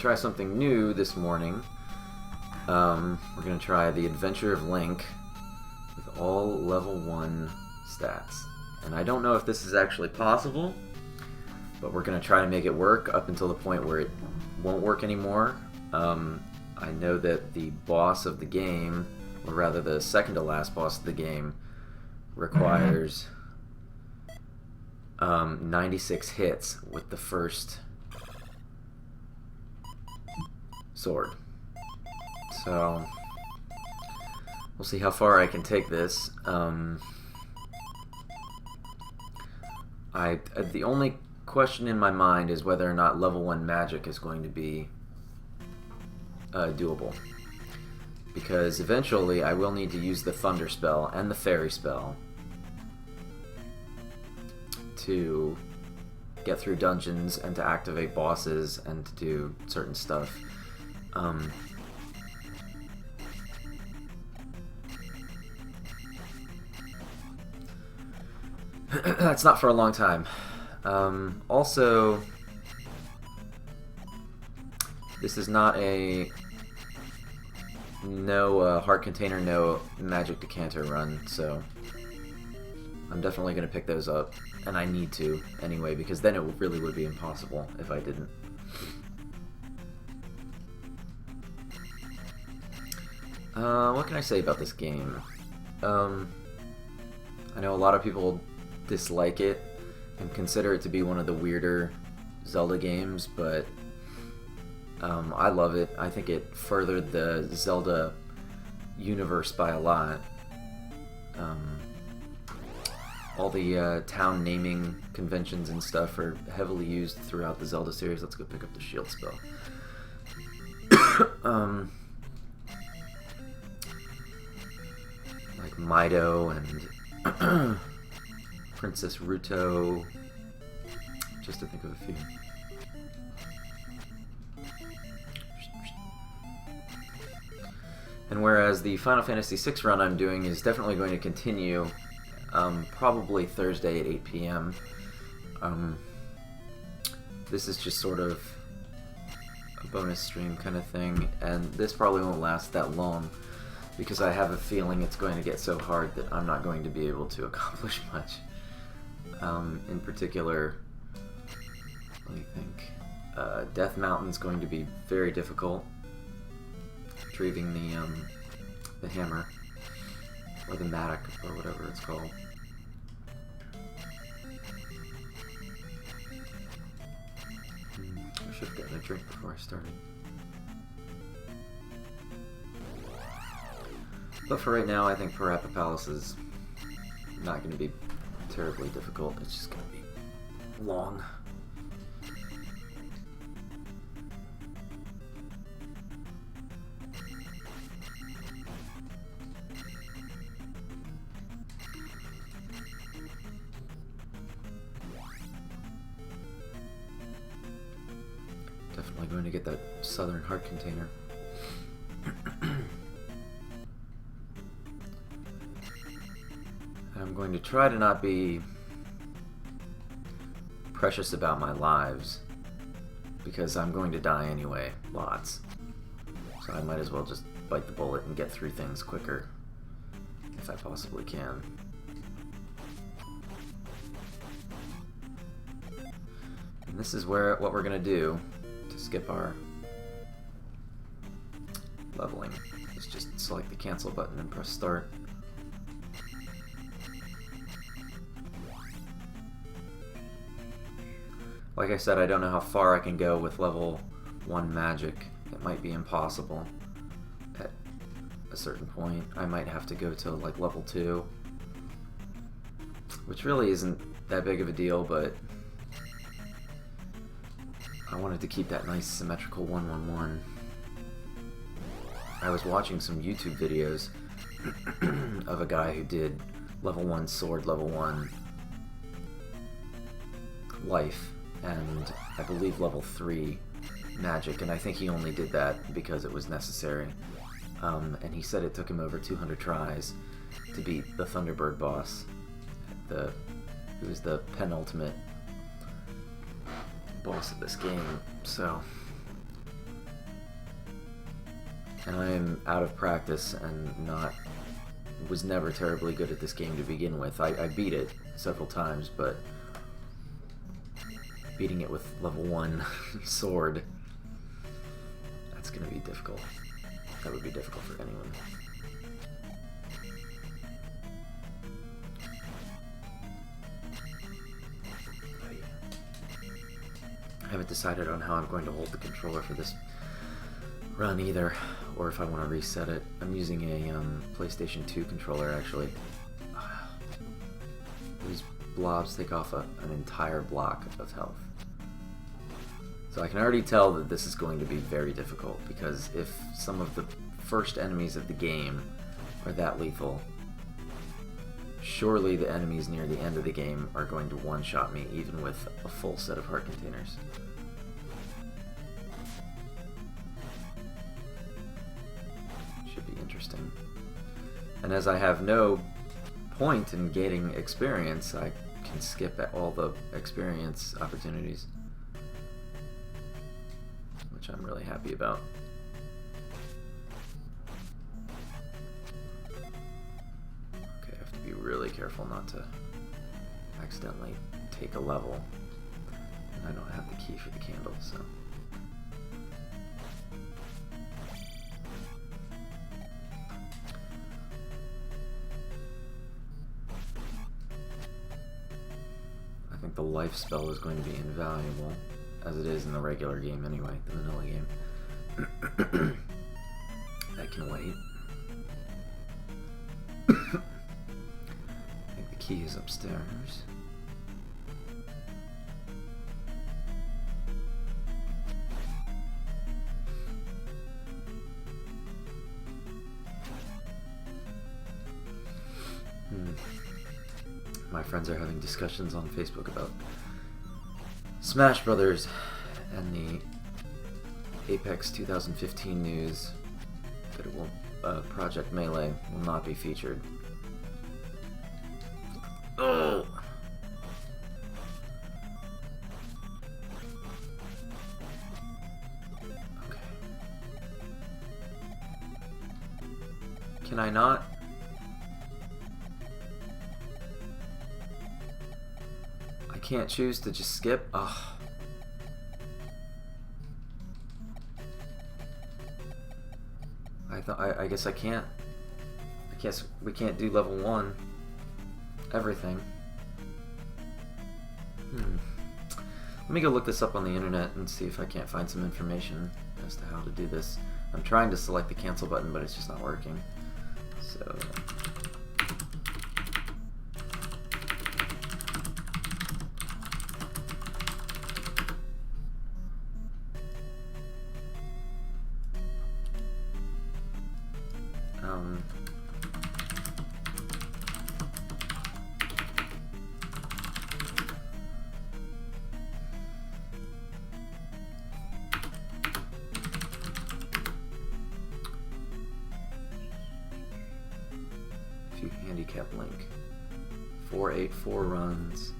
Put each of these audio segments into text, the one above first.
to try something new this morning. We're going to try the Adventure of Link with all level 1 stats. And I don't know if this is actually possible, but we're going to try to make it work up until the point where it won't work anymore. I know that the boss of the game, or rather the second to last boss of the game, requires 96 hits with the first sword. So we'll see how far I can take this. The only question in my mind is whether or not level 1 magic is going to be doable, because eventually I will need to use the Thunder spell and the Fairy spell to get through dungeons and to activate bosses and to do certain stuff. That's not for a long time. Also, this is not a heart container, no magic decanter run, so I'm definitely going to pick those up, and I need to anyway, because then it really would be impossible if I didn't. What can I say about this game? I know a lot of people dislike it and consider it to be one of the weirder Zelda games, but I love it. I think it furthered the Zelda universe by a lot. All the town naming conventions and stuff are heavily used throughout the Zelda series. Let's go pick up the shield spell. Like Mido and Princess Ruto, just to think of a few. And whereas the Final Fantasy VI run I'm doing is definitely going to continue, probably Thursday at 8 p.m. This is just sort of a bonus stream kind of thing, and this probably won't last that long because I have a feeling it's going to get so hard that I'm not going to be able to accomplish much. In particular, let me think. Death Mountain's going to be very difficult. Retrieving the hammer, or the mattock, or whatever it's called. I should have gotten a drink before I started. But for right now, I think Parappa Palace is not going to be terribly difficult. It's just going to be long. Definitely going to get that southern heart container. I'm going to try to not be precious about my lives, because I'm going to die anyway, lots. So I might as well just bite the bullet and get through things quicker, if I possibly can. And this is what we're going to do to skip our leveling. Is just select the cancel button and press start. Like I said, I don't know how far I can go with level 1 magic. It might be impossible at a certain point. I might have to go to like level 2, which really isn't that big of a deal, but I wanted to keep that nice symmetrical 1-1-1. I was watching some YouTube videos of a guy who did level 1 sword, level 1 life, and I believe level 3 magic, and I think he only did that because it was necessary. And he said it took him over 200 tries to beat the Thunderbird boss, who is the penultimate boss of this game. So And I am out of practice and was never terribly good at this game to begin with. I beat it several times, but beating it with level 1 sword, that's going to be difficult. That would be difficult for anyone. I haven't decided on how I'm going to hold the controller for this run either, or if I want to reset it. I'm using a PlayStation 2 controller, actually. These blobs take off an entire block of health. So I can already tell that this is going to be very difficult, because if some of the first enemies of the game are that lethal, surely the enemies near the end of the game are going to one-shot me, even with a full set of heart containers. Should be interesting. And as I have no point in getting experience, I can skip at all the experience opportunities, which I'm really happy about. Okay, I have to be really careful not to accidentally take a level. And I don't have the key for the candle, so... I think the life spell is going to be invaluable, as it is in the regular game anyway, the vanilla game. That can wait. I think the key is upstairs. My friends are having discussions on Facebook about Smash Brothers and the Apex 2015 news that it will, Project Melee will not be featured. Oh! Okay. Can I not? Can't choose to just skip? Ugh. I guess I can't. I guess we can't do level 1 everything. Let me go look this up on the internet and see if I can't find some information as to how to do this. I'm trying to select the cancel button, but it's just not working. So handicap link. 484 runs.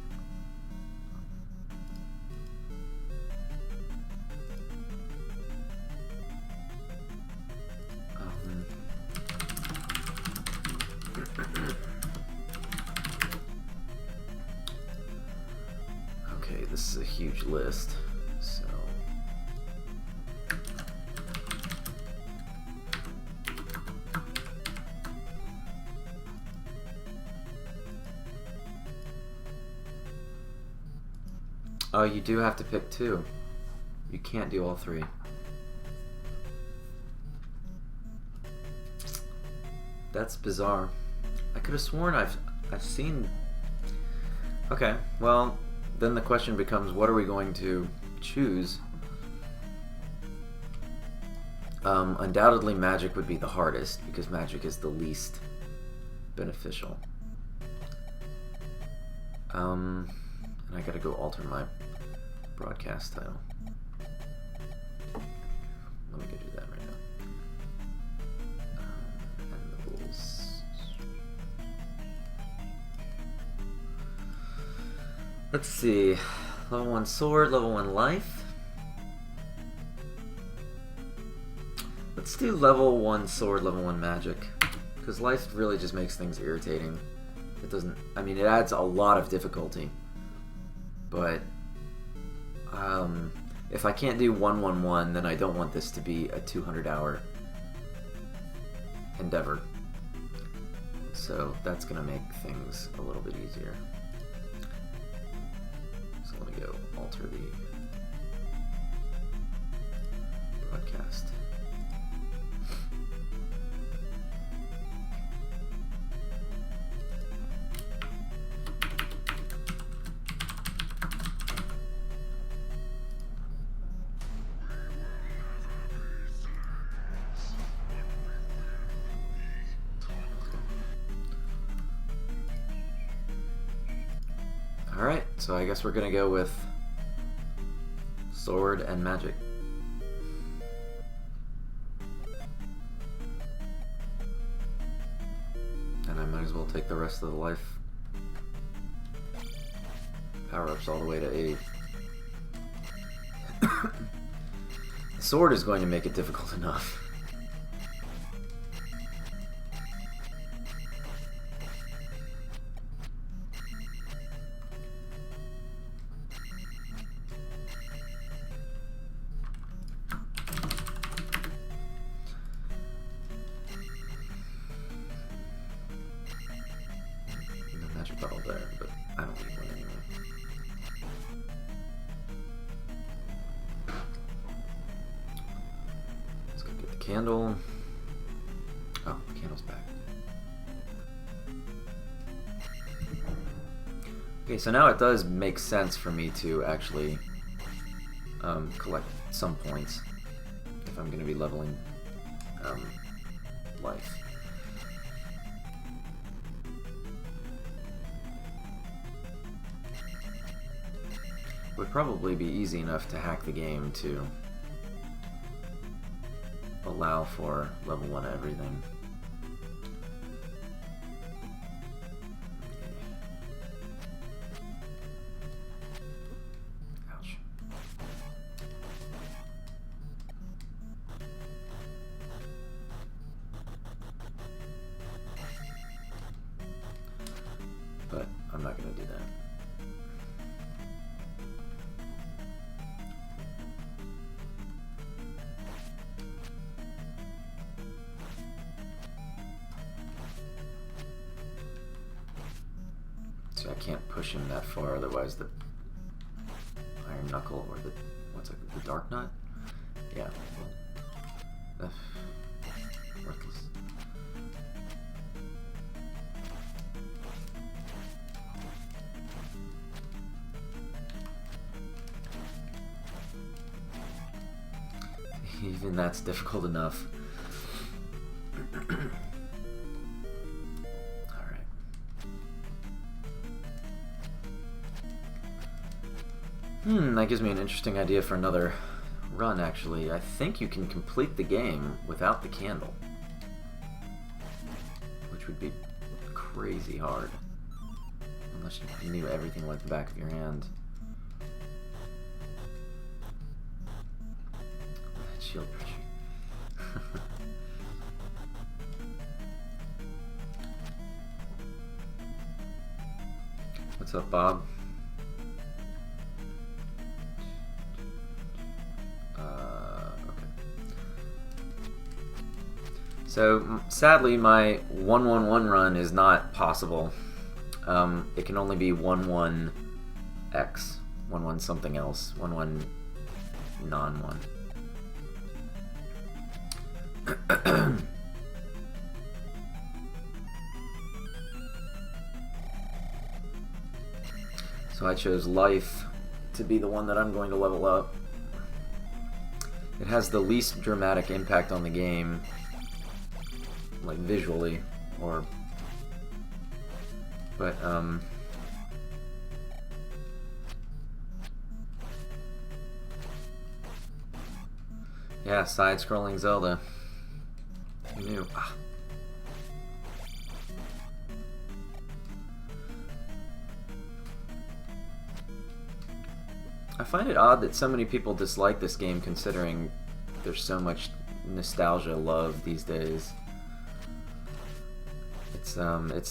Okay, this is a huge list, so oh, you do have to pick 2. You can't do all 3. That's bizarre. I could have sworn I've seen... Okay, well, then the question becomes, what are we going to choose? Undoubtedly magic would be the hardest, because magic is the least beneficial. And I gotta go alter my broadcast title. Let me go do that right now. And the rules. Let's see. Level 1 sword, level 1 life. Let's do level 1 sword, level 1 magic. Because life really just makes things irritating. It doesn't... I mean, it adds a lot of difficulty. But... if I can't do 1-1-1, then I don't want this to be a 200-hour endeavor. So that's going to make things a little bit easier. So let me go alter the broadcast. Alright, so I guess we're gonna go with sword and magic. And I might as well take the rest of the life power-ups all the way to 8. The sword is going to make it difficult enough. Magic bottle there, but I don't need one anyway. Let's go get the candle. Oh, the candle's back. Okay, so now it does make sense for me to actually collect some points if I'm going to be leveling life. Would probably be easy enough to hack the game to allow for level 1 everything. Ouch. But I'm not going to do that. So I can't push him that far, otherwise the Iron Knuckle or the what's it, the Dark Nut? Yeah. Well, worthless. Even that's difficult enough. That gives me an interesting idea for another run, actually. I think you can complete the game without the candle. Which would be crazy hard. Unless you knew everything like the back of your hand. Shield pressure. What's up, Bob? So, sadly, my 1-1-1 run is not possible. It can only be 1-1-X. 1-1 something else. 1-1 non-1. So I chose life to be the one that I'm going to level up. It has the least dramatic impact on the game. Like visually, or but yeah, side-scrolling Zelda. Who knew? Ah. I find it odd that so many people dislike this game, considering there's so much nostalgia love these days. It's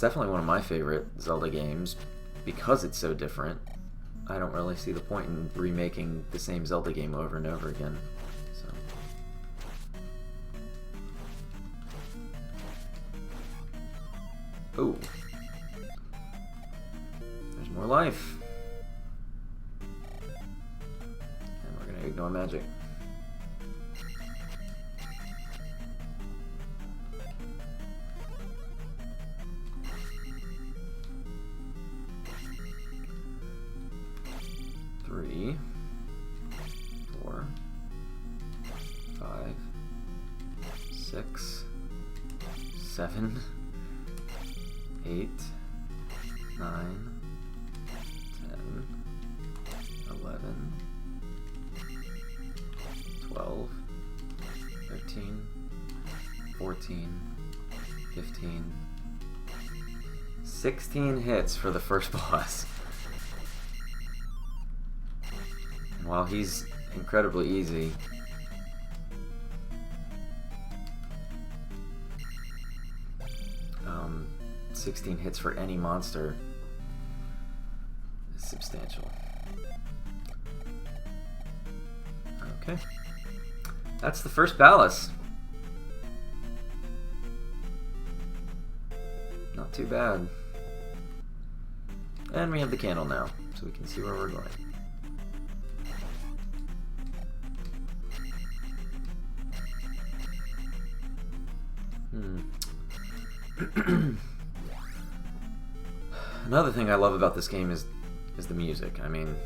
definitely one of my favorite Zelda games because it's so different. I don't really see the point in remaking the same Zelda game over and over again. So. Ooh. There's more life. And we're gonna ignore magic. Three, 4, 5, 6, 7, 8, 9, 10, 11, 12, 13, 14, 15, 16 hits for the first boss. And while he's incredibly easy, 16 hits for any monster is substantial. Okay. That's the first palace. Not too bad. And we have the candle now, so we can see where we're going. Another thing I love about this game is the music. I mean,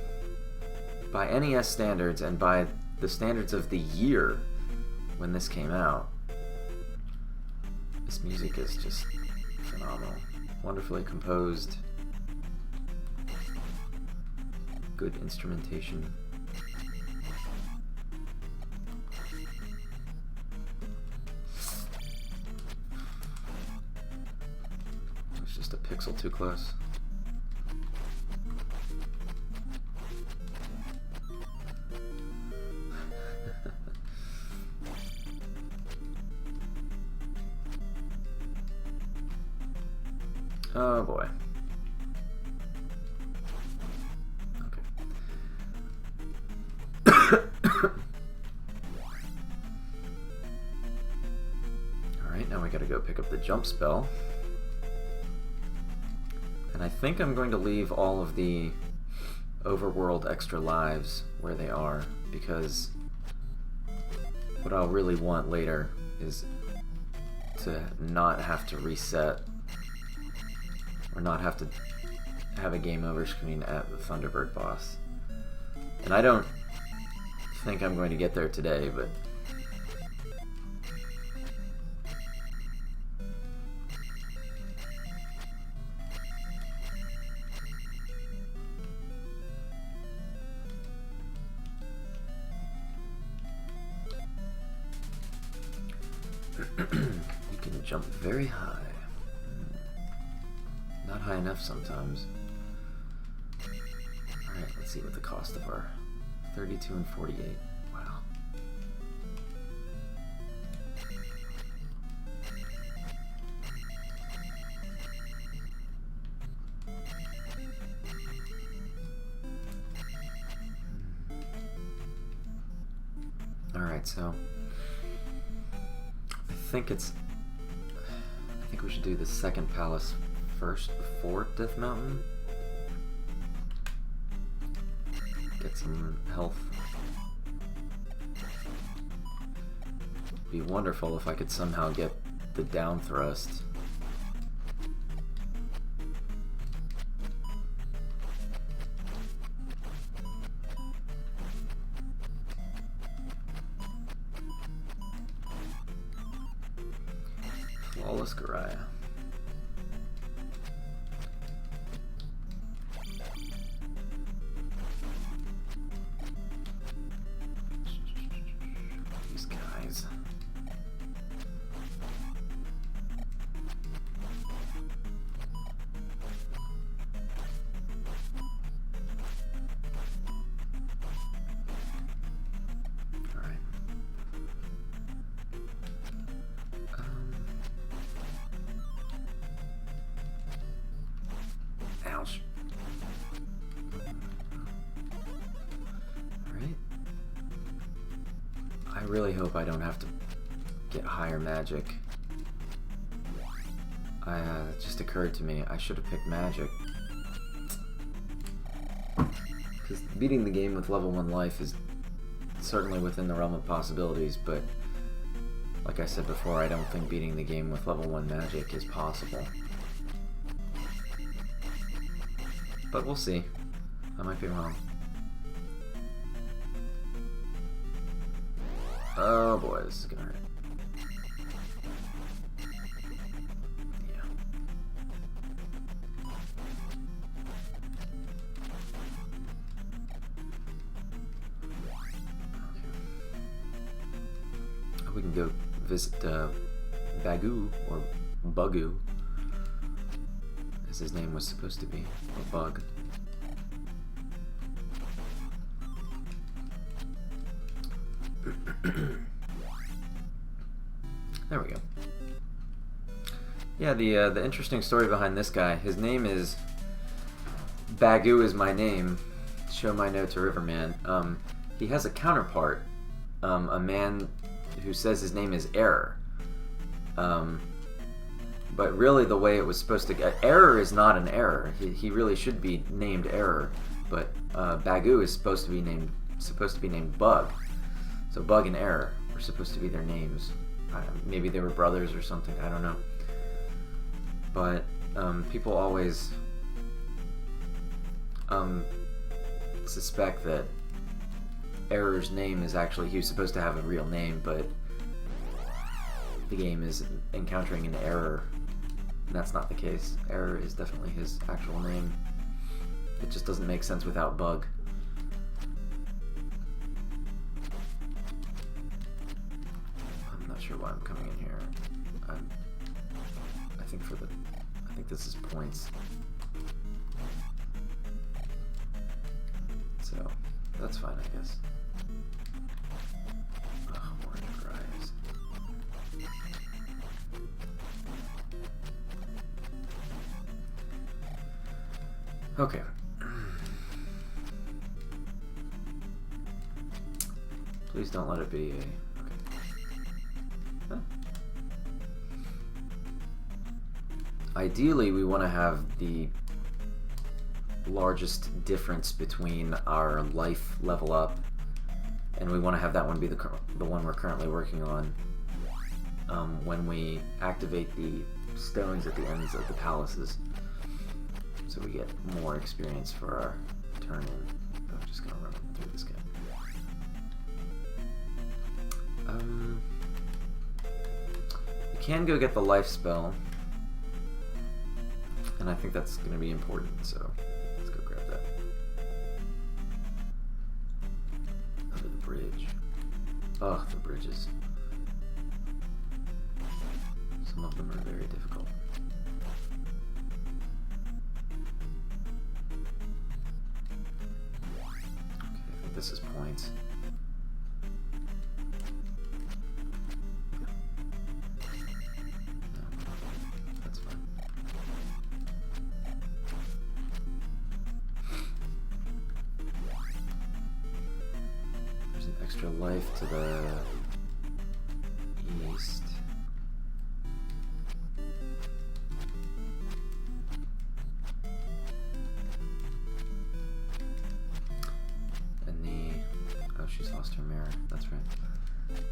by NES standards and by the standards of the year when this came out, this music is just phenomenal. Wonderfully composed, good instrumentation. It's just a pixel too close. Oh boy. Okay. Alright, now we gotta go pick up the jump spell. And I think I'm going to leave all of the overworld extra lives where they are, because what I'll really want later is to not have to reset or not have to have a game over screen at the Thunderbird boss. And I don't think I'm going to get there today, but you can jump very high. Not high enough sometimes. Alright, let's see what the cost of our 32 and 48. Wow. Alright, so I think we should do the second palace first before Death Mountain. Get some health. It'd be wonderful if I could somehow get the down thrust. Flawless Garaya. These guys. really hope I don't have to get higher magic. It just occurred to me, I should have picked magic. Because beating the game with level 1 life is certainly within the realm of possibilities, but like I said before, I don't think beating the game with level 1 magic is possible. But we'll see. I might be wrong. Oh boy, this is gonna hurt. Yeah. Okay. We can go visit Bagu, or Bugu, as his name was supposed to be, or Bug. There we go. Yeah, the interesting story behind this guy, his name is Bagu is my name. Show my note to Riverman. He has a counterpart, a man who says his name is Error. But really, the way it was supposed to get, Error is not an error. He really should be named Error, but Bagu is supposed to be named Bug. So Bug and Error were supposed to be their names. Maybe they were brothers or something. I don't know. But people always suspect that Error's name is actually, he was supposed to have a real name, but the game is encountering an error, and that's not the case. Error is definitely his actual name. It just doesn't make sense without Bug. I'm not sure why I'm coming in here. I think this is points. So that's fine, I guess. Oh, orange fries. Okay. Please don't let it be a... Okay. Huh? Ideally, we want to have the largest difference between our life level up, and we want to have that one be the one we're currently working on when we activate the stones at the ends of the palaces, so we get more experience for our turn in. I'm just gonna run through this guy. You can go get the life spell, and I think that's going to be important, so let's go grab that. Under the bridge. Oh, the bridges. Some of them are very difficult. Okay, I think this is points. Extra life to the east. And oh, she's lost her mirror. That's right.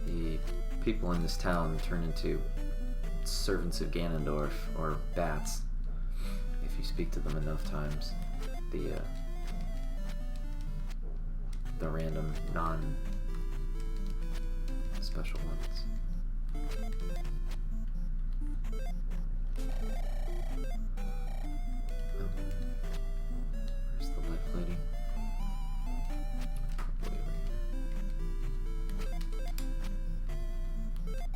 The people in this town turn into servants of Ganondorf, or bats, if you speak to them enough times. The random non-special ones. Where's the life lady? Probably over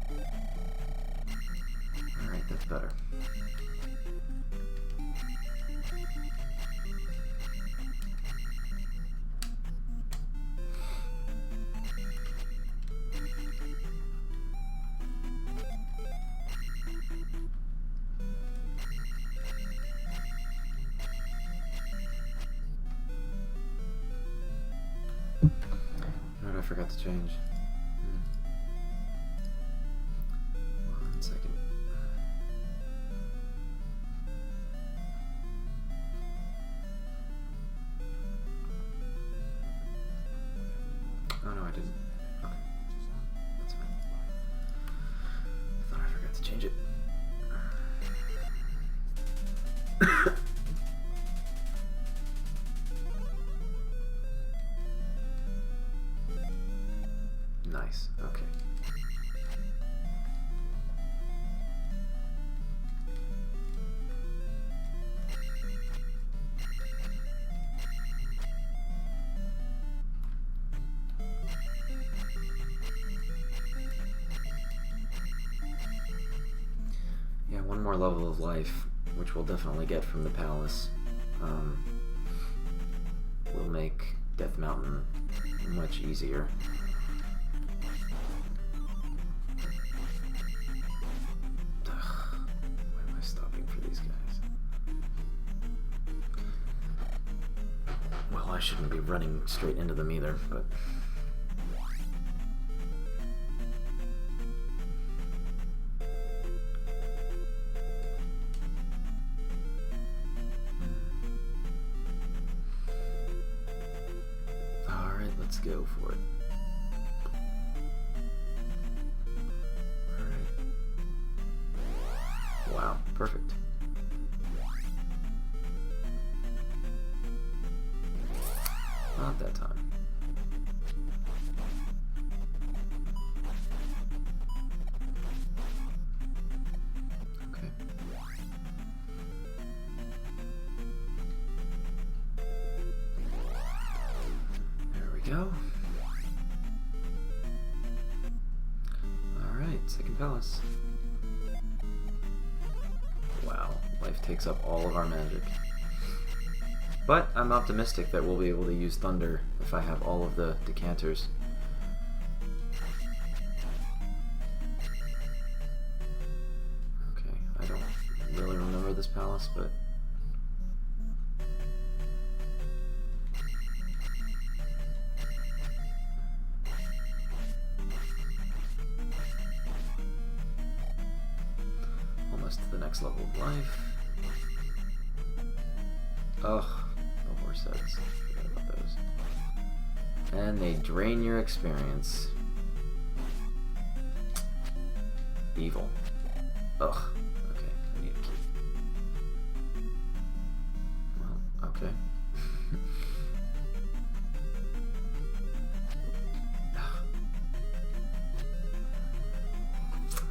here. Alright, that's better. I forgot to change. Nice, okay. Yeah, one more level of life, which we'll definitely get from the palace, will make Death Mountain much easier. Why am I stopping for these guys? Well, I shouldn't be running straight into them either, but... Let's go for it. Alright. Wow, perfect. Not that time. Okay. Go. Alright, second palace. Wow, life takes up all of our magic. But I'm optimistic that we'll be able to use thunder if I have all of the decanters. Okay, I don't really remember this palace, but... to the next level of life. Ugh, the horse heads. Forgot about those. And they drain your experience. Evil. Ugh. Okay, I need a key. Well, okay.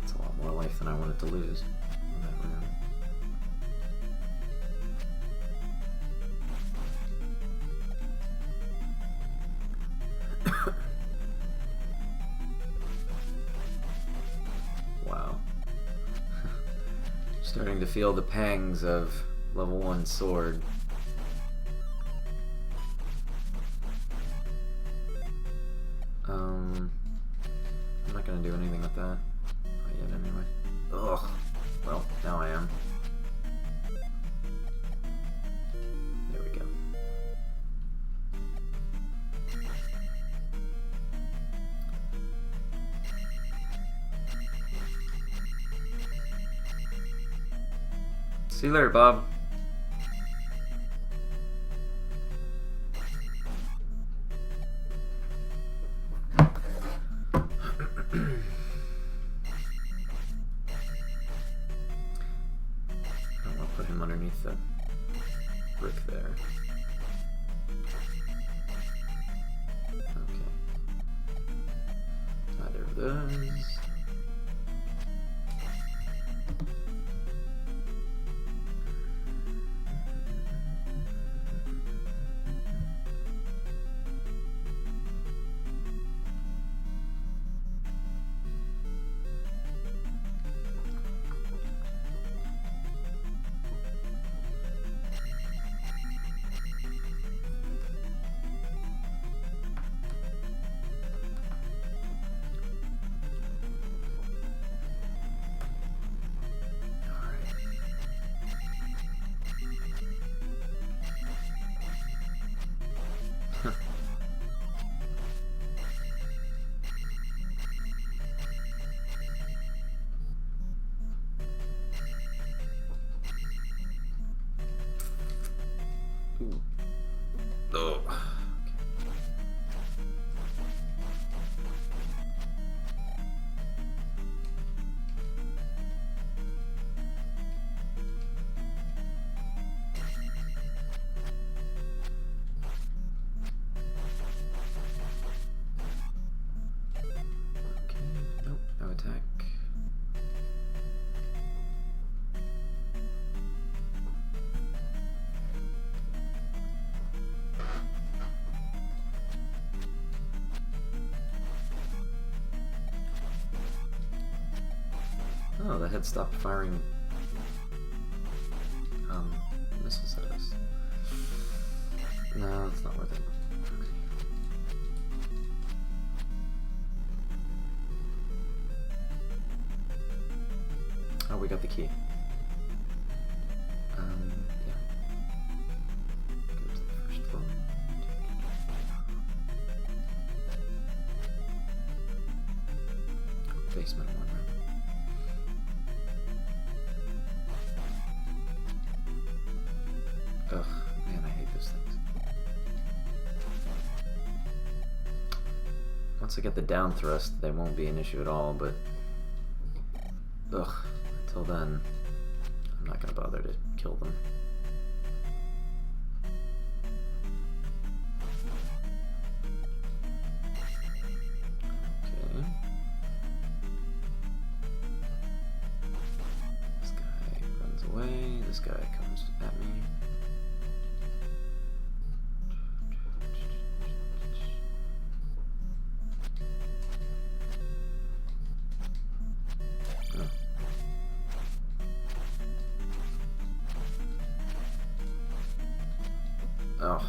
That's a lot more life than I wanted to lose. Wow. Starting to feel the pangs of level 1 sword. I'm not gonna do anything with that. Not yet, anyway. Ugh. Well, now I am. There we go. See you later, Bob. Put him underneath the brick there. Okay. Either of those. attack. Oh, the head stopped firing missiles at us. No, it's not worth it. Okay. Oh, we got the key. Yeah. Go to the first floor. Basement one, right? Ugh, man, I hate those things. Once I get the down thrust, they won't be an issue at all, but ugh, until then, I'm not gonna bother to kill them. Okay. This guy runs away, this guy comes at me. Oh.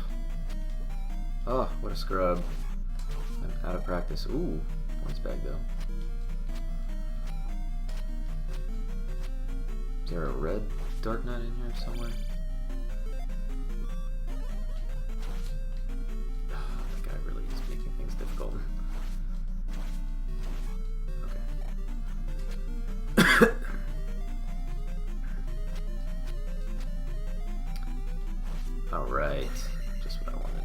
Oh, what a scrub. I'm out of practice. Ooh, points back though. Is there a red Dark Knight in here somewhere? Oh, that guy really is making things difficult. Okay. Alright, just what I wanted.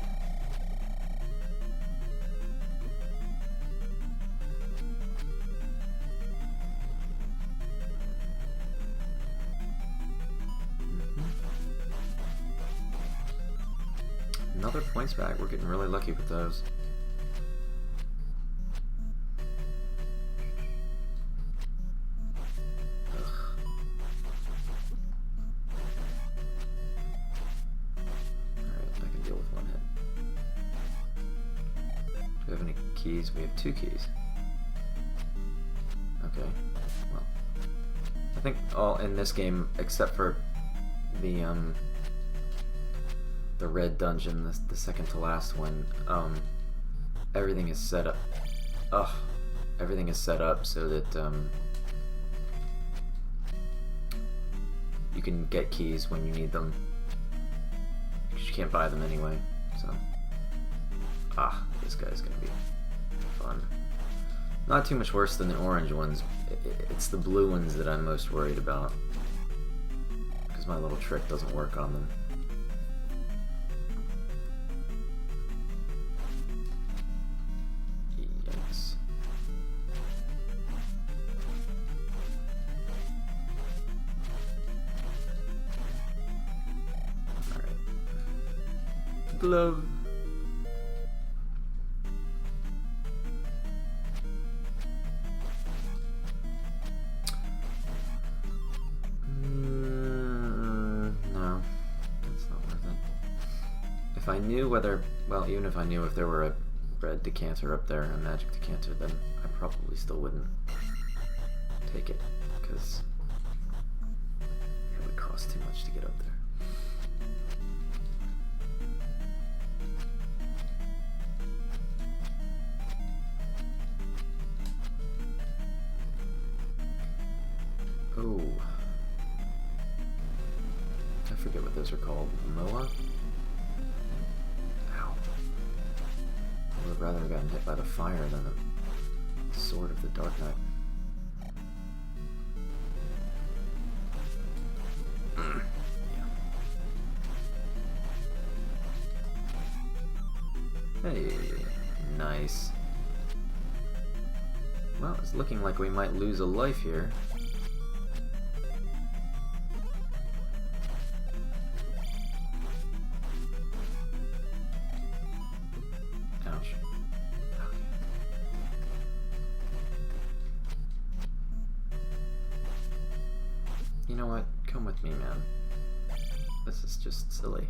Another points back, we're getting really lucky with those. Do we have any keys? We have 2 keys. Okay, well, I think all in this game, except for the red dungeon, the second to last one, everything is set up. Everything is set up so that you can get keys when you need them, because you can't buy them anyway. So, this guy's gonna be fun. Not too much worse than the orange ones. It's the blue ones that I'm most worried about, because my little trick doesn't work on them. Yikes. Alright. Glove. If I knew whether, well, even if I knew if there were a red decanter up there, a magic decanter, then I probably still wouldn't take it, because it would cost too much to get up there. Oh. I forget what those are called. Moa? I would rather have gotten hit by the fire than the sword of the Dark Knight. Yeah. Hey, nice. Well, it's looking like we might lose a life here. You know what? Come with me, man. This is just silly.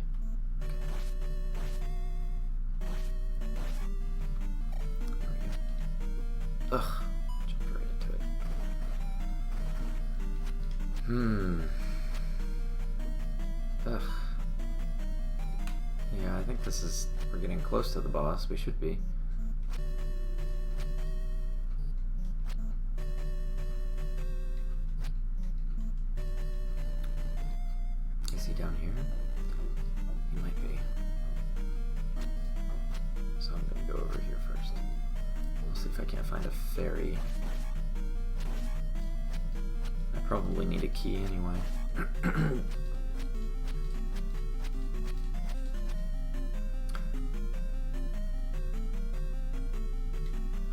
Ugh. Jumped right into it. Ugh. Yeah, I think we're getting close to the boss. We should be. Is he down here? He might be. So I'm gonna go over here first. We'll see if I can't find a fairy. I probably need a key anyway.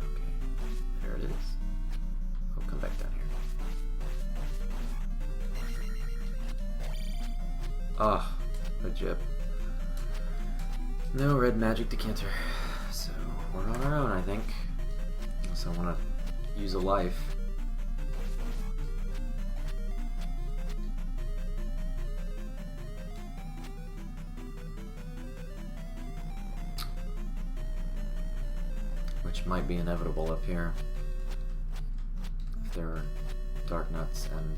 Okay, there it is. I'll come back down here. Ah, a jip. No red magic decanter. So we're on our own, I think. Unless I want to use a life. Which might be inevitable up here. If there are dark nuts and...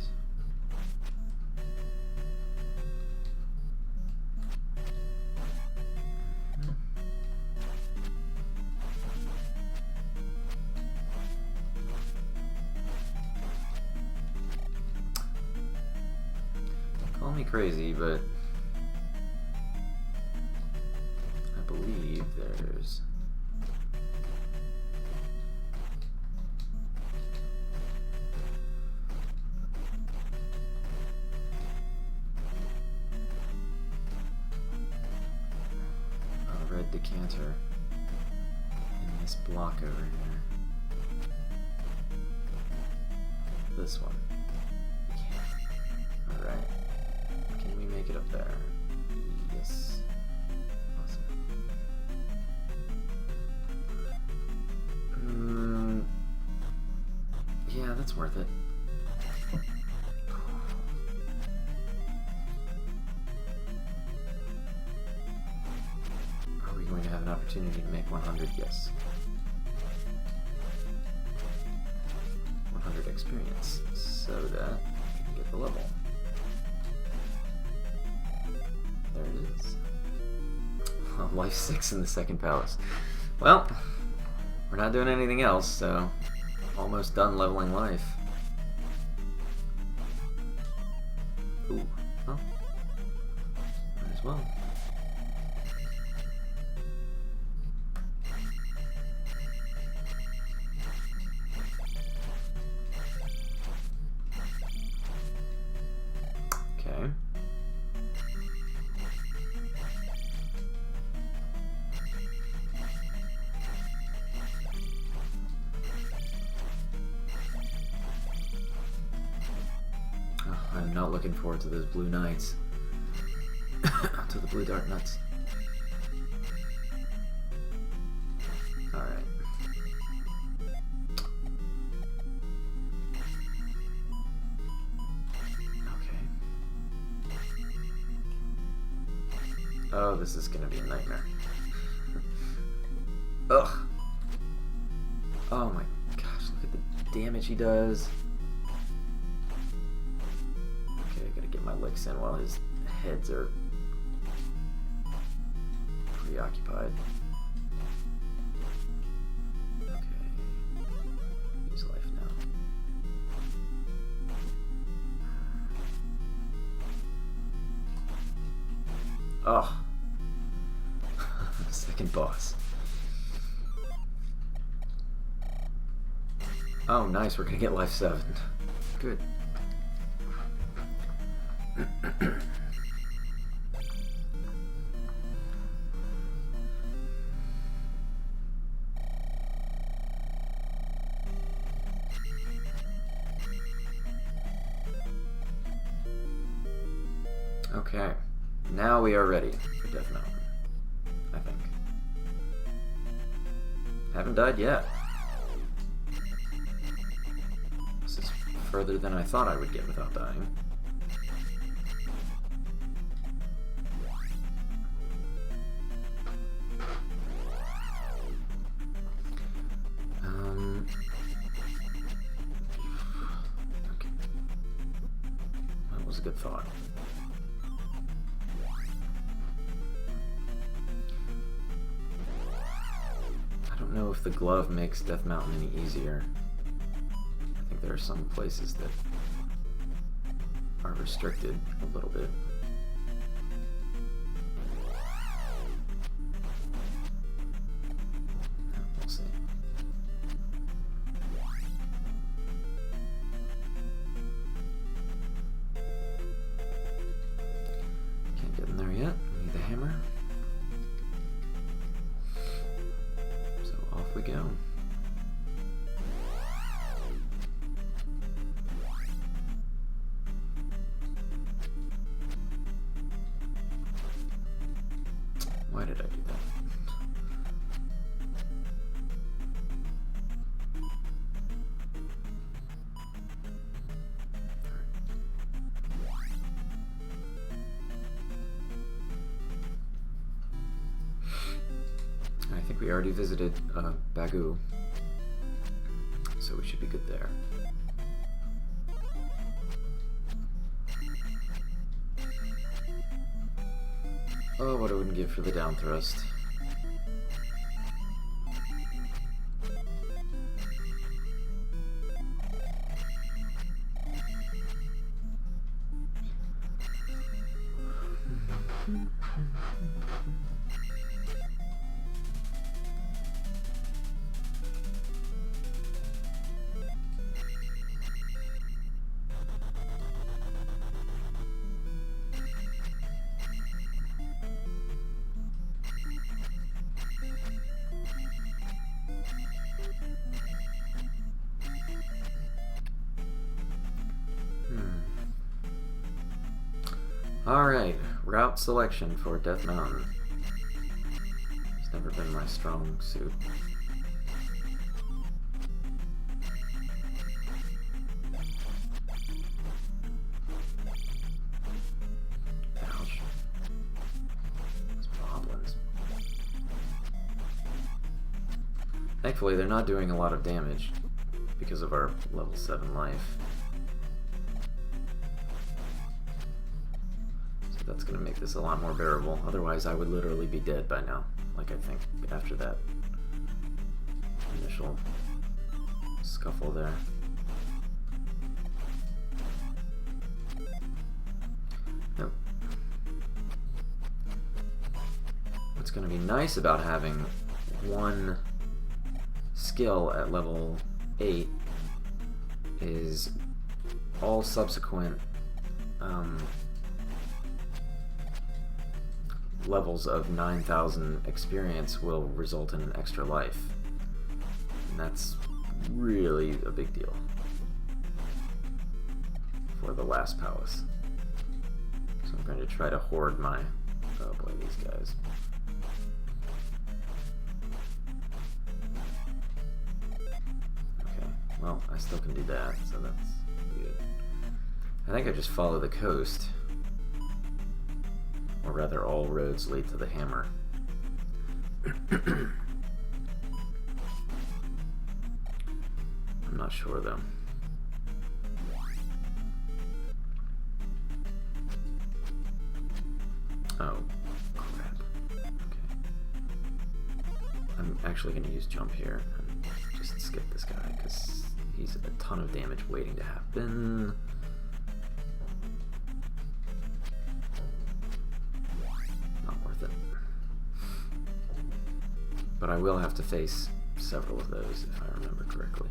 Call me crazy, but I believe there's a red decanter in this block over here. This one. Alright. Can we make it up there? Yes. Awesome. Yeah, that's worth it. Are we going to have an opportunity to make 100? Yes. 100 experience, so that we can get the level. There it is. Oh, life 6 in the second palace. Well, we're not doing anything else, so almost done leveling life. Ooh, well, might as well. Okay. I'm not looking forward to those blue nights. To the blue dark nuts. Alright. Okay. Oh, this is gonna be a nightmare. Ugh. Oh my gosh, look at the damage he does. My licks in while his heads are preoccupied. Okay. Use life now. Oh. Second boss. Oh, nice. We're gonna get life 7. Good. Okay, now we are ready for Death Mountain, I think. Haven't died yet. This is further than I thought I would get without dying. a good thought. I don't know if the glove makes Death Mountain any easier. I think there are some places that are restricted a little bit. We'll see. Can't get in there yet. I need the hammer. So off we go. Why did I do that? I think we already visited Bagu, so we should be good there. Oh, what I wouldn't give for the down thrust. Alright, route selection for Death Mountain. It's never been my strong suit. Ouch. These goblins. Thankfully, they're not doing a lot of damage because of our level 7 life. That's going to make this a lot more bearable. Otherwise, I would literally be dead by now. Like, I think, after that initial scuffle there. Nope. What's going to be nice about having one skill at level 8 is all subsequent levels of 9,000 experience will result in an extra life. And that's really a big deal for the last palace. So I'm going to try to hoard my... oh boy, these guys. Okay, well, I still can do that, so that's good. I think I just follow the coast. Or rather, all roads lead to the hammer. I'm not sure, though. Oh, crap. Okay. I'm actually going to use jump here and just skip this guy, because he's a ton of damage waiting to happen. But I will have to face several of those, if I remember correctly.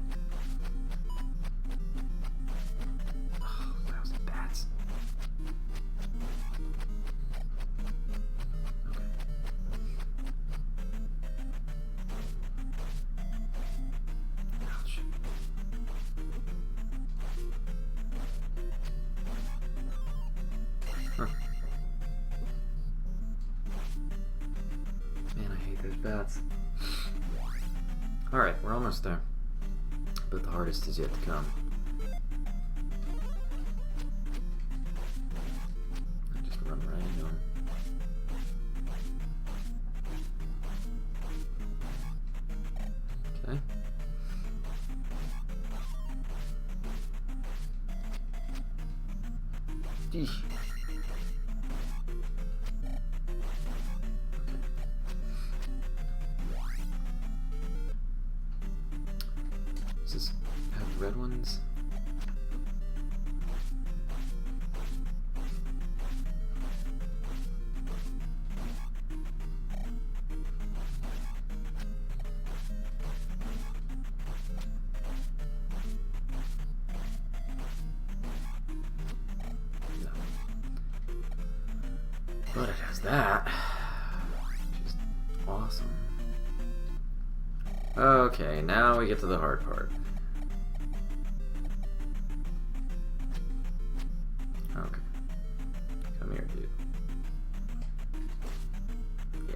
Oh, lousy bats. Okay. Ouch. Huh. Man, I hate those bats. Alright, we're almost there. But the hardest is yet to come. I just run right into him. Okay. Eesh. Does this have red ones? But it has that, which is awesome. Okay, now we get to the hard part. Okay. Come here, dude. Yeah.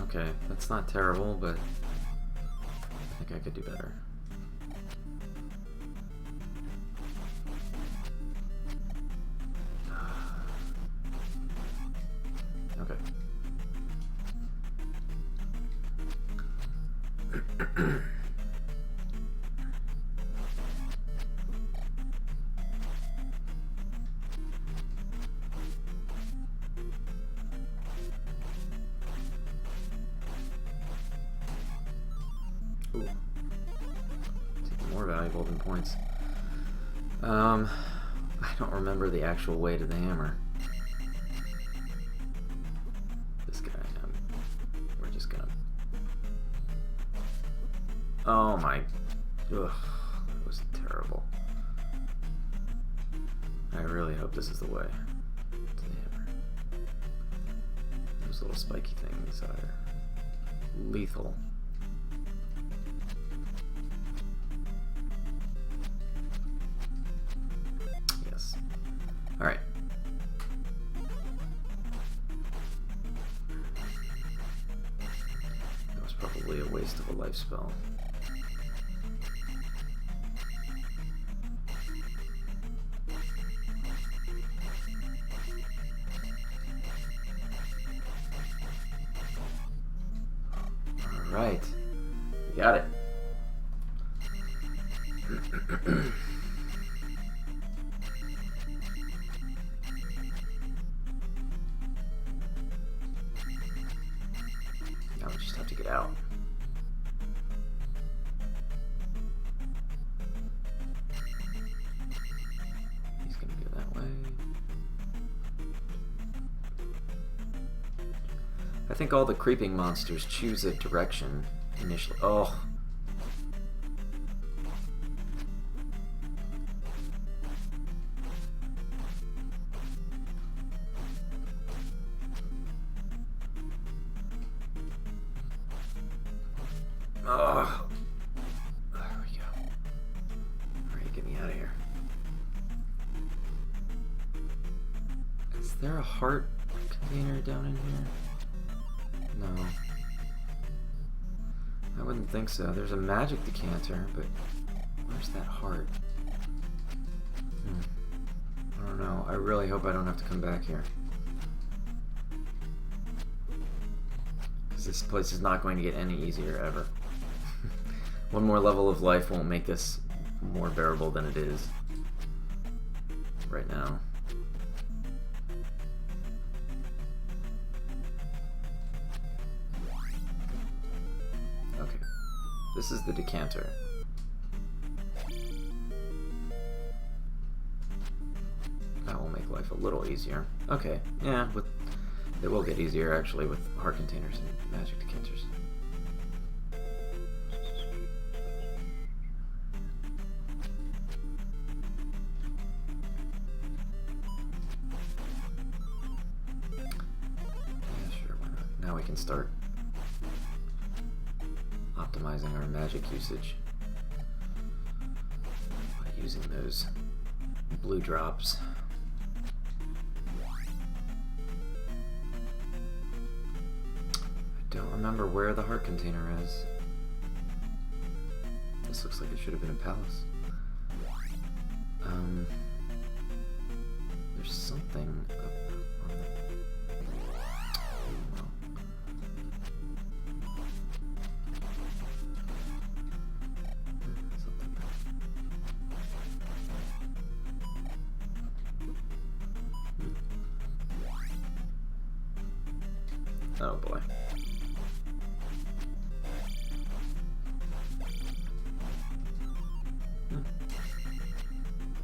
Okay, that's not terrible, but I think I could do better. Okay. Ooh. Taking more valuable than points. I don't remember the actual weight of the hammer. This guy, we're just gonna... Oh my... Ugh, that was terrible. I really hope this is the way to the hammer. Those little spiky things are lethal. Yes. Alright. That was probably a waste of a life spell. Alright. We got it. Now we just have to get out. He's gonna go that way. I think all the creeping monsters choose a direction initially. Oh. Oh. There we go. Alright, get me out of here. Is there a heart container down in here? No. I wouldn't think so. There's a magic decanter, but where's that heart? I don't know. I really hope I don't have to come back here. Because this place is not going to get any easier ever. One more level of life won't make this more bearable than it is right now. Okay. This is the decanter. That will make life a little easier. Okay, yeah, it will get easier actually with heart containers and magic decanters. Yeah, sure, why not? Now we can start optimizing our magic usage by using those blue drops. I don't remember where the heart container is. This looks like it should have been a palace. There's something up on the... Oh boy.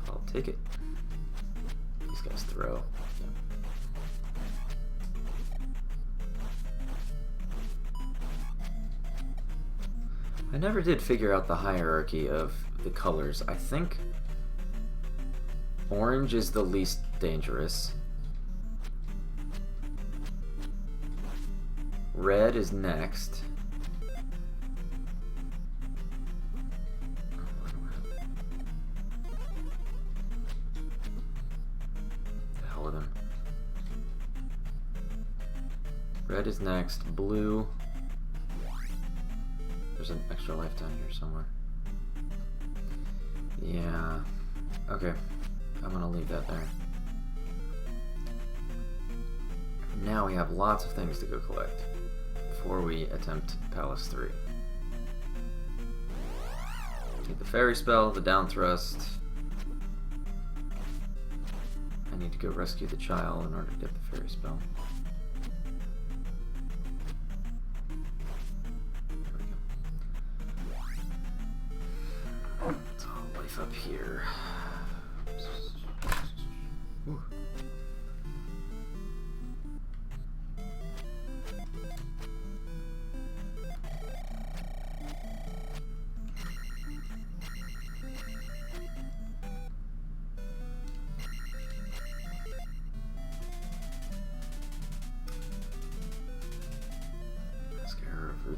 I'll take it. These guys throw. I never did figure out the hierarchy of the colors. I think orange is the least dangerous. Red is next. The hell with him. Red is next. Blue. There's an extra life down here somewhere. Yeah. Okay. I'm gonna leave that there. Now we have lots of things to go collect before we attempt Palace 3. Take the fairy spell, the down thrust. I need to go rescue the child in order to get the fairy spell. It's all life up here. Ooh.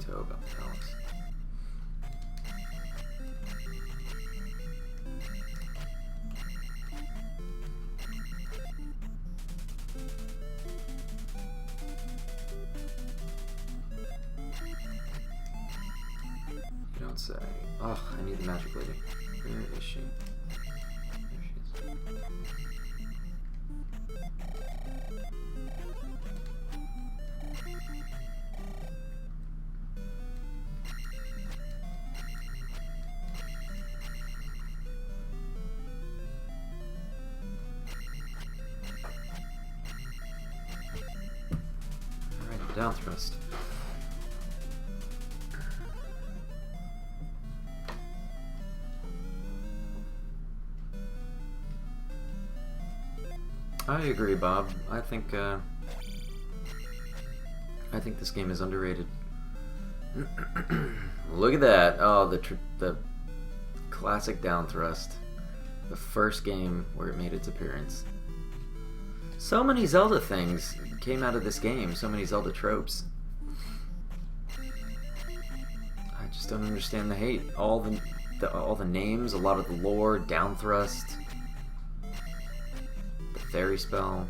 About the palace. You don't say. Oh, I need the magic lady. Where is she? There she is. Down thrust. I agree, Bob. I think this game is underrated. Look at that! Oh, the classic down thrust. The first game where it made its appearance. So many Zelda things came out of this game, so many Zelda tropes. I just don't understand the hate. All the names, a lot of the lore, down thrust, the fairy spell.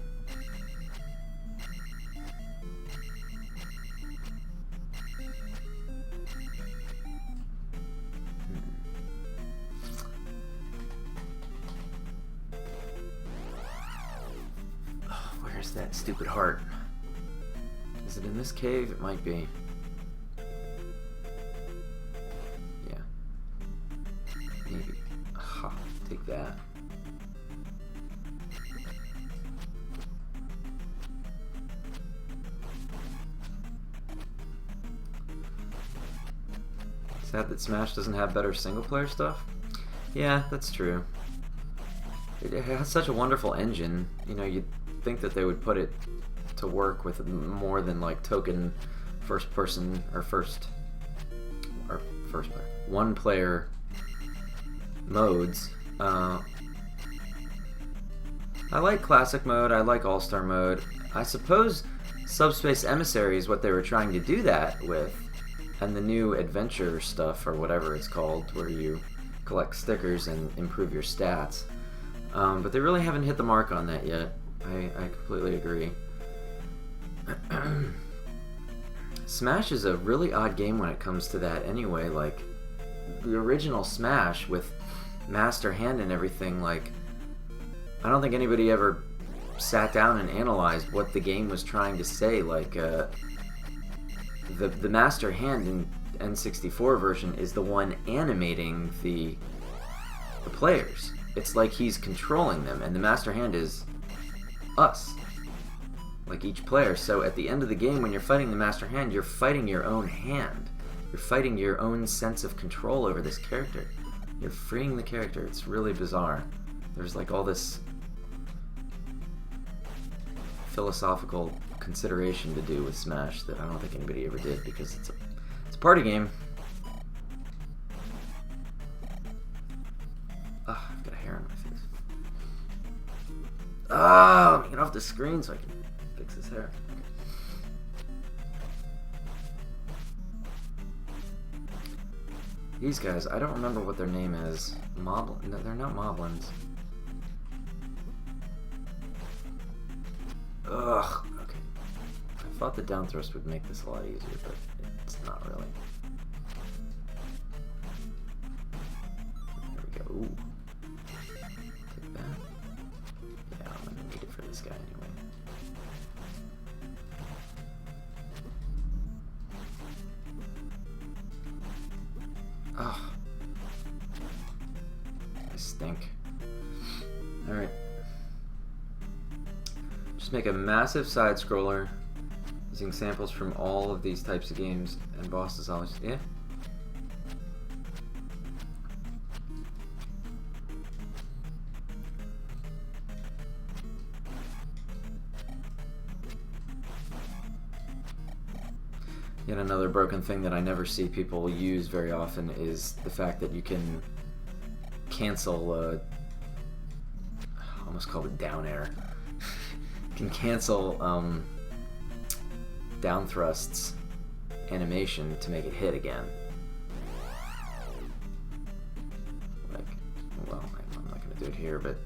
Where's that stupid heart? Is it in this cave? It might be. Yeah. Maybe. Aha, take that. Sad that Smash doesn't have better single-player stuff? Yeah, that's true. It has such a wonderful engine. You know, you'd think that they would put it to work with more than like token first person or first player, one player modes. I like classic mode, I like all-star mode. I suppose Subspace Emissary is what they were trying to do that with, and the new adventure stuff or whatever it's called, where you collect stickers and improve your stats. But they really haven't hit the mark on that yet. I completely agree. Smash is a really odd game when it comes to that anyway. Like, the original Smash with Master Hand and everything, like, I don't think anybody ever sat down and analyzed what the game was trying to say. Like, the Master Hand in N64 version is the one animating the players. It's like he's controlling them, and the Master Hand is us. like each player. So at the end of the game, when you're fighting the Master Hand, you're fighting your own hand. You're fighting your own sense of control over this character. You're freeing the character. It's really bizarre. There's like all this philosophical consideration to do with Smash that I don't think anybody ever did, because it's a party game. Ah, I've got a hair on my face. Ah, let me get off the screen so I can fix this hair. Okay. These guys, I don't remember what their name is. Moblin? No, they're not Moblins. Ugh. Okay. I thought the down thrust would make this a lot easier, but it's not really. There we go. Ooh. Take that. Yeah, I'm gonna need it for this guy anyway. Ugh. I stink. Alright. Just make a massive side scroller using samples from all of these types of games, and bosses always. Yeah. Yet another broken thing that I never see people use very often is the fact that you can cancel, I almost called it down air. You can cancel down thrusts animation to make it hit again. Like, well, I'm not going to do it here, but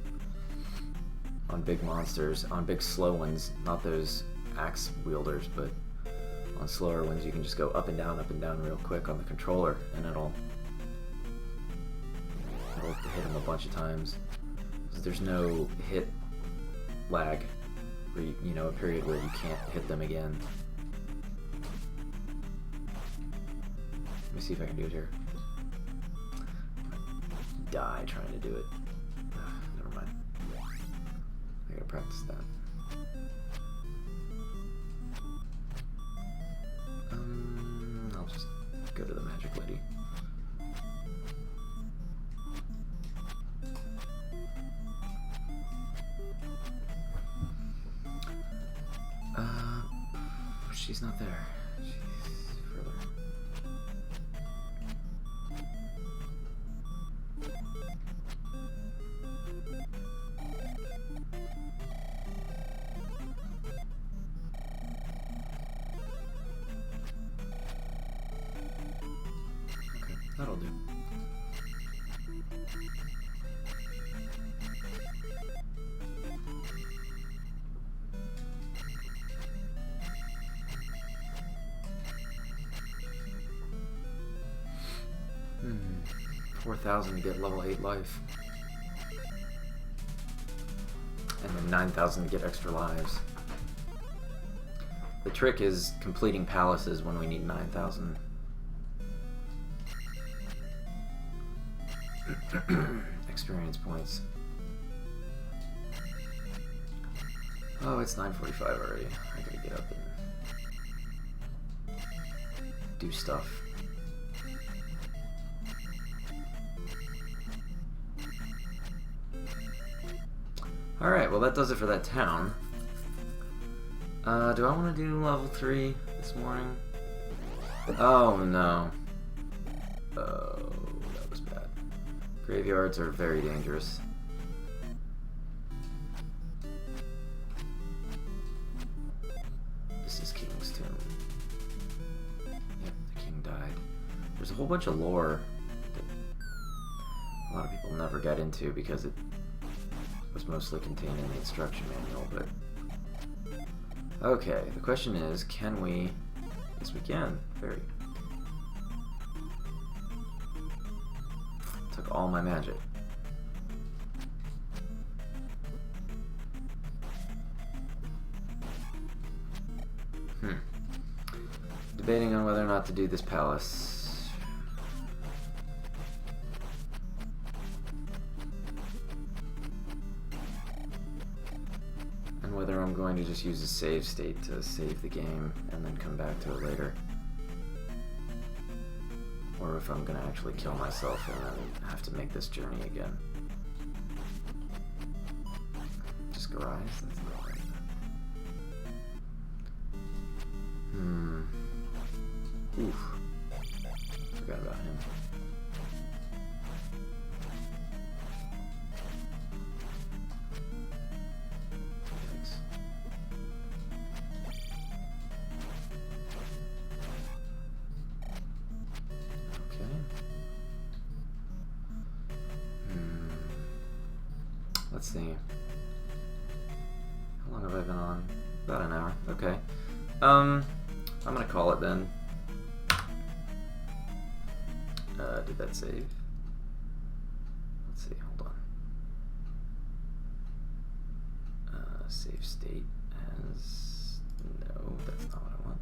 on big monsters, on big slow ones, not those axe wielders, but on slower ones, you can just go up and down real quick on the controller, and it'll hit them a bunch of times. There's no hit lag, where you know, a period where you can't hit them again. Let me see if I can do it here. Die trying to do it. Never mind. I gotta practice that. I'll just go to the magic lady. She's not there. She's further. Okay, that'll do. Hmm. 4,000 to get level 8 life. And then 9,000 to get extra lives. The trick is completing palaces when we need 9,000. Experience points. Oh, it's 9:45 already. I gotta get up and do stuff. Alright, well that does it for that town. Do I want to do level 3 this morning? Oh no. Oh, that was bad. Graveyards are very dangerous. This is King's Tomb. Yep, the king died. There's a whole bunch of lore that a lot of people never get into because it was mostly contained in the instruction manual, but okay, the question is, can we? Yes, we can. Very. Took all my magic. Debating on whether or not to do this palace. whether I'm going to just use a save state to save the game and then come back to it later, or if I'm going to actually kill myself and then have to make this journey again. Just garage? That's not right. Oof. Forgot about him. Thanks. Okay. Let's see. How long have I been on? About an hour. Okay. I'm gonna call it then. Did that save? Let's see, hold on. Save state as... No, that's not what I want.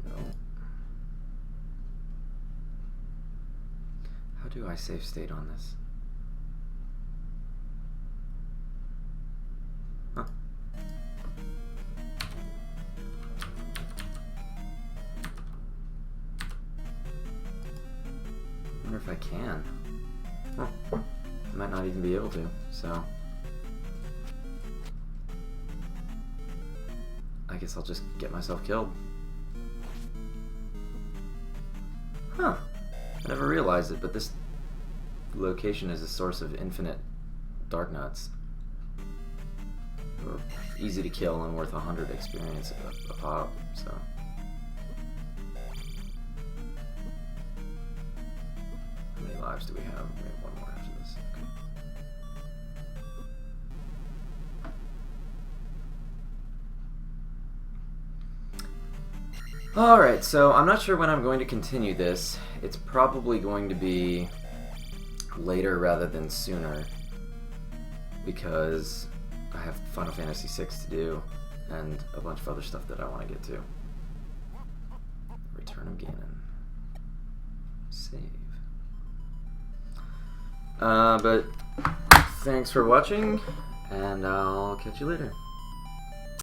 No. How do I save state on this? Huh. I wonder if I can. I might not even be able to, so I guess I'll just get myself killed. Huh. I never realized it, but this location is a source of infinite dark nuts. Or easy to kill and worth 100 experience a pop, so. How many lives do we have? We have one more after this. Okay. Alright, so I'm not sure when I'm going to continue this. It's probably going to be later rather than sooner, because I have Final Fantasy VI to do and a bunch of other stuff that I want to get to. Return of Ganon. Save. But thanks for watching, and I'll catch you later.